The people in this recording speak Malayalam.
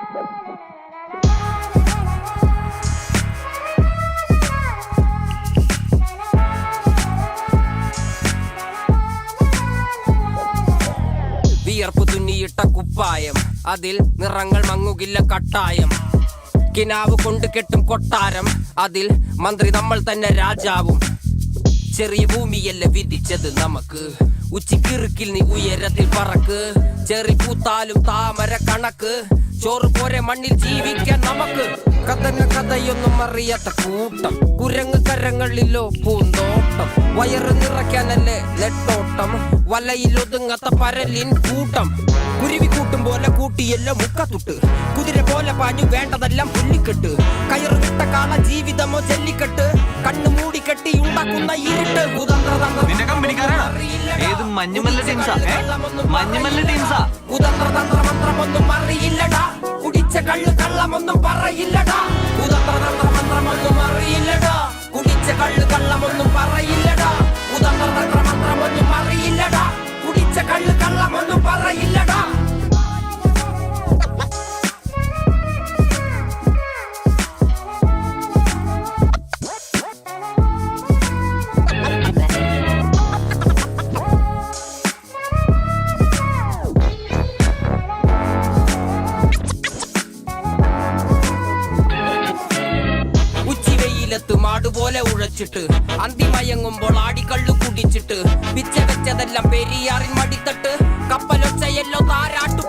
വിയർപ്പ് തുന്നിയിട്ട കുപ്പായം, അതിൽ നിറങ്ങൾ മങ്ങുകില്ല കട്ടായം. കിനാവ് കൊണ്ട് കെട്ടും കൊട്ടാരം, അതിൽ മന്ത്രി നമ്മൾ തന്നെ രാജാവും. ചെറിയ ഭൂമിയല്ല വിധിച്ചത് നമുക്ക്, ഉച്ചിക്കിറുക്കിൽ നീ ഉയരത്തിൽ പറക്ക്. ചെറി പൂത്താലും താമര കണക്ക്, ചോറ് പോരെ മണ്ണിൽ ജീവിക്കാൻ നമുക്ക്. കഥന കഥയൊന്നും അറിയാത്ത കൂട്ടം, കുരങ്ങ് കരങ്ങളിലോ പൂന്തോട്ടം. വയറ് നിറയ്ക്കാനല്ലേ നെട്ടോട്ടം, വലയിൽ ഒതുങ്ങാത്ത പരലിൻ കൂട്ടം. കുരുവി കൂട്ടും പോലെ കൂട്ടിയല്ലോ മുക്കത്തുട്ട്, കുതിര പോലെ പാഞ്ഞു വേണ്ടതെല്ലാം പുല്ലിക്കെട്ട്. കയറ് വിട്ട കാള ജീവിതമോ ജല്ലിക്കെട്ട്, കണ്ണു മൂടിക്കെട്ടി ഉണ്ടാക്കുന്ന ഇരുട്ട്. കുതന്ത്രതന്ത്രമന്ത്രമൊന്നും അറിയില്ലടാ, കുടിച്ച കള്ളു കള്ളമൊന്നും പറയില്ലടാ. കുതന്ത്രതന്ത്രമന്ത്രമൊന്നും അറിയില്ലടാ, കുടിച്ച കള്ളു കള്ളമൊന്നും പറയില്ലടാ. കുതന്ത്രതന്ത്രമന്ത്രമൊന്നും അറിയില്ലടാ, കുടിച്ച കള്ളു കള്ളമൊന്നും പറയില്ലടാ. മാടുപോലെ ഉഴച്ചിട്ട് അന്തിമയങ്ങുമ്പോൾ ആടിക്കള്ളു കുടിച്ചിട്ട് പിച്ച വെച്ചതെല്ലാം പെരിയാറിൻ മടിത്തട്ട്. കപ്പലൊച്ചയല്ലോ താരാട്ടു